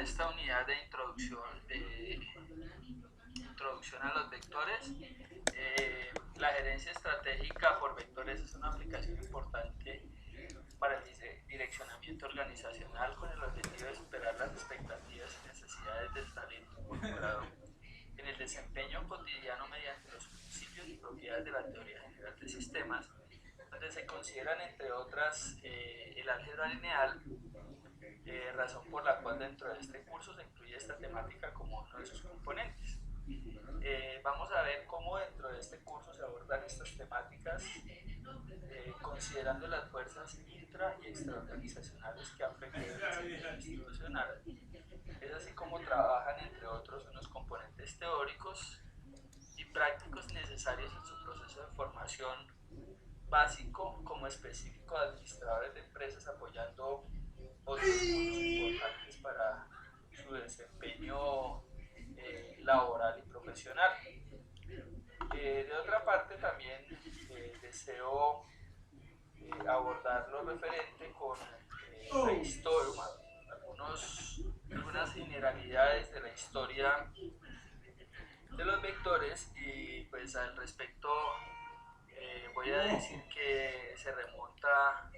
a esta unidad de introducción a los vectores. La gerencia estratégica por vectores es una aplicación importante para el direccionamiento organizacional con el objetivo de superar las expectativas y necesidades del talento involucrado en el desempeño cotidiano mediante los principios y propiedades de la teoría general de sistemas, donde se consideran, entre otras, el álgebra lineal, razón por la cual dentro de este curso se incluye esta temática como uno de sus componentes. Vamos a ver cómo dentro de este curso se abordan estas temáticas, considerando las fuerzas intra y extraorganizacionales que afectan el desempeño institucional. Es así como trabajan, entre otros, unos componentes teóricos y prácticos necesarios en su proceso de formación básico como específico de administradores de empresas, apoyando otros puntos importantes para su desempeño laboral y profesional. De otra parte, también deseo abordar lo referente con la historia, algunas generalidades de la historia de los vectores, y pues al respecto voy a decir que se remonta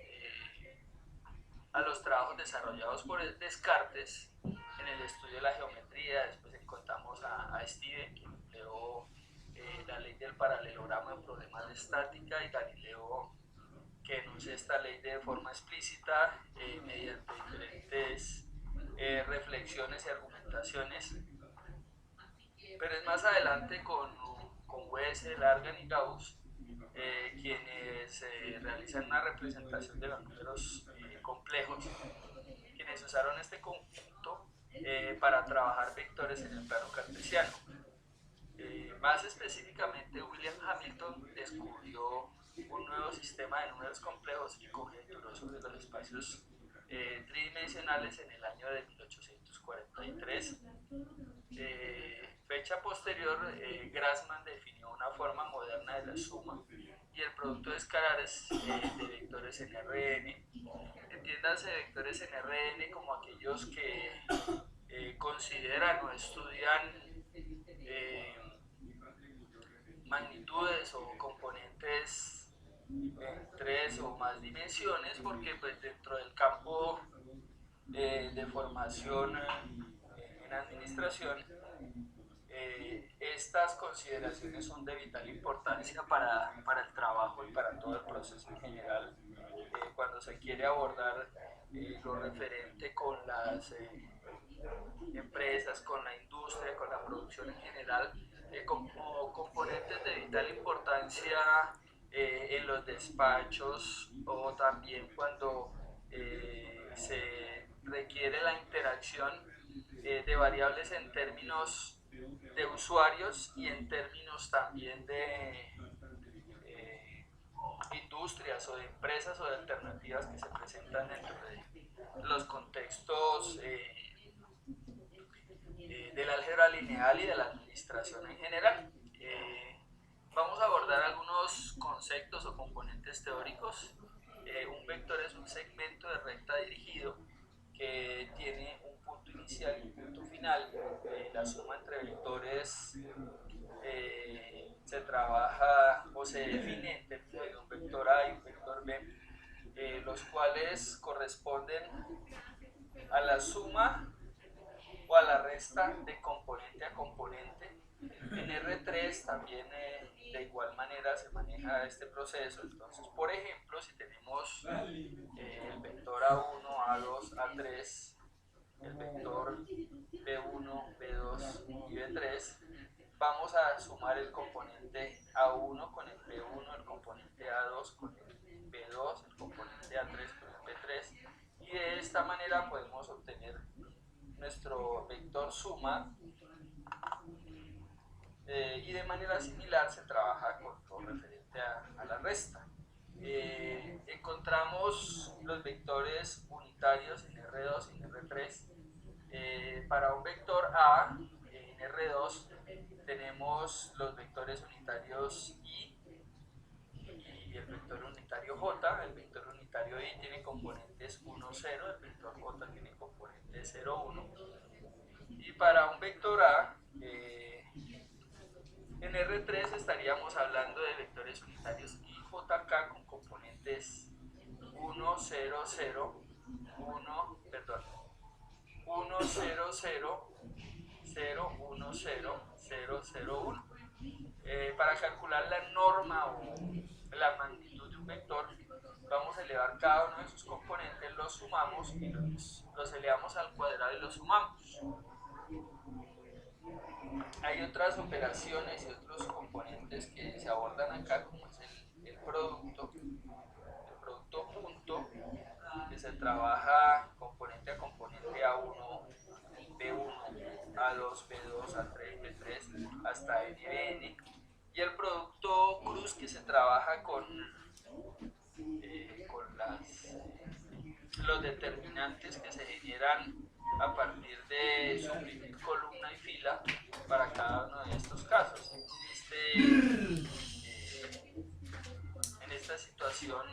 a los trabajos desarrollados por Descartes en el estudio de la geometría. Después encontramos a Steven, que empleó la ley del paralelogramo en problemas de estática, y Galileo, que enuncia esta ley de forma explícita mediante diferentes reflexiones y argumentaciones. Pero es más adelante con Wessel, Argand y Gauss quienes realizan una representación de los números complejos, quienes usaron este conjunto para trabajar vectores en el plano cartesiano. Más específicamente, William Hamilton descubrió un nuevo sistema de números complejos y conjeturó sobre los espacios tridimensionales en el año de 1843. Fecha posterior, Grassmann definió una forma moderna de la suma y el producto de escalares de vectores en Rn. Entiéndase vectores en Rn como aquellos que consideran o estudian magnitudes o componentes en 3 o más dimensiones, porque pues dentro del campo de formación en administración, estas consideraciones son de vital importancia para el trabajo y para todo el proceso en general, cuando se quiere abordar lo referente con las empresas, con la industria, con la producción en general, como componentes de vital importancia en los despachos, o también cuando se requiere la interacción de variables en términos de usuarios y en términos también de industrias o de empresas o de alternativas que se presentan dentro de los contextos del álgebra lineal y de la administración en general. Vamos a abordar algunos conceptos o componentes teóricos. Un vector es un segmento de recta dirigido que tiene un punto inicial y un punto final. La suma entre vectores se trabaja o se define en términos de un vector A y un vector B, los cuales corresponden a la suma o a la resta de componente a componente. En R3 también de igual manera se maneja este proceso. Entonces, por ejemplo, si tenemos el vector A1, A2, A3, el vector B1, B2 y B3, vamos a sumar el componente A1 con el B1, el componente A2 con el B2, el componente A3 con el B3, y de esta manera podemos obtener nuestro vector suma. Y de manera similar se trabaja con lo referente a la resta. Encontramos los vectores unitarios en R2 y en R3. Para un vector A en R2 tenemos los vectores unitarios I y el vector unitario J. El vector unitario I tiene componentes 1, 0, el vector J tiene componentes 0, 1. para un vector A, en R3 estaríamos hablando de vectores unitarios IJK con componentes 1, 0, 0, 1, perdón, 1, 0, 0, 0, 1, 0, 0, 0, 1. Para calcular la norma o la magnitud de un vector, vamos a elevar cada uno de sus componentes, los sumamos y los elevamos al cuadrado y los sumamos. Hay otras operaciones y otros componentes que se abordan acá, como es el producto punto, que se trabaja componente a componente A1, B1, A2, B2, A3, B3, hasta NBN, y el producto cruz, que se trabaja con los determinantes que se generan a partir de suprimir columna y fila para cada uno de estos casos. En esta situación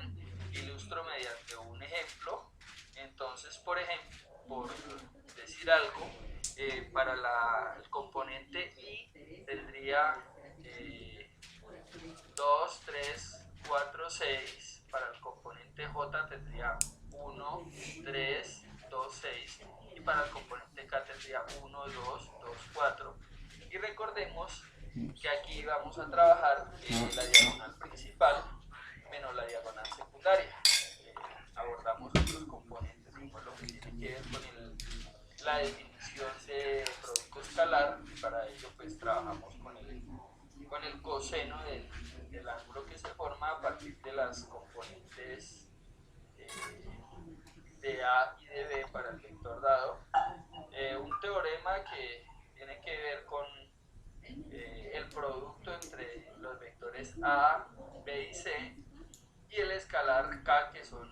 ilustro mediante un ejemplo. Entonces, por ejemplo, por decir algo, para el componente I tendría 2, 3, 4, 6. Para el componente J tendría 1, 3, 2, 6. Y para el componente K tendría 1, 2, 2, 4. Y recordemos que aquí vamos a trabajar la diagonal principal menos la diagonal secundaria. Abordamos otros componentes, como lo que tiene que ver con la definición de producto escalar. Para ello pues trabajamos con el coseno del ángulo que se forma a partir de las componentes de A y de B para el vector dado. Un teorema que tiene que ver con el producto entre los vectores A, B y C, y el escalar K, que son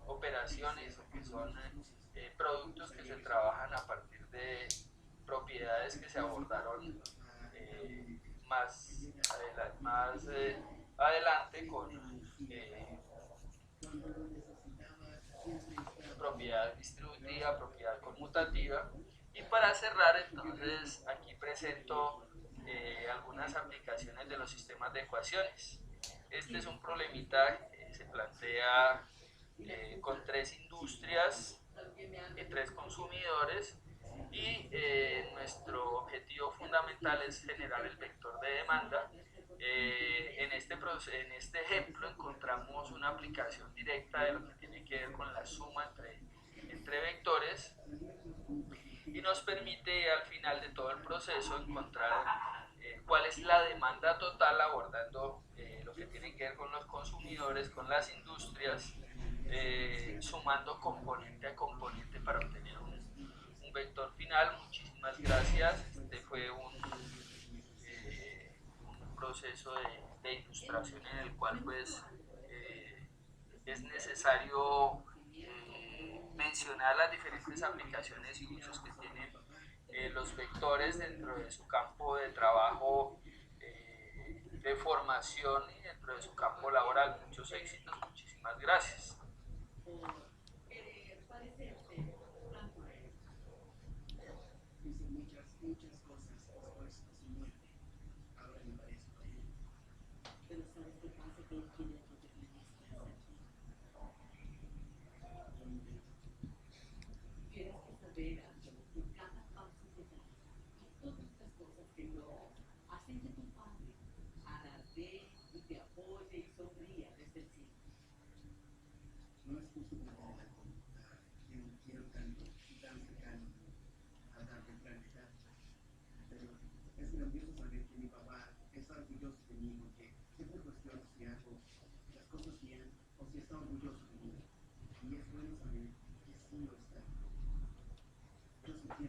operaciones o que son productos que se trabajan a partir de propiedades que se abordaron más adelante con propiedad distributiva, propiedad conmutativa. Y para cerrar, entonces aquí presento algunas aplicaciones de los sistemas de ecuaciones. Este es un problemita que se plantea con 3 industrias y 3 consumidores, y nuestro objetivo fundamental es generar el vector de demanda. En este ejemplo encontramos una aplicación directa de lo que tiene que ver con la suma entre vectores, y nos permite al final de todo el proceso encontrar cuál es la demanda total, abordando lo que tiene que ver con los consumidores, con las industrias, sumando componente a componente para obtener un vector final. Muchísimas gracias. Este fue un proceso de ilustración en el cual pues es necesario mencionar las diferentes aplicaciones y usos que tienen los vectores dentro de su campo de trabajo, de formación, y dentro de su campo laboral. Muchos éxitos, muchísimas gracias. Y es bueno saber que sí lo está. Yo sí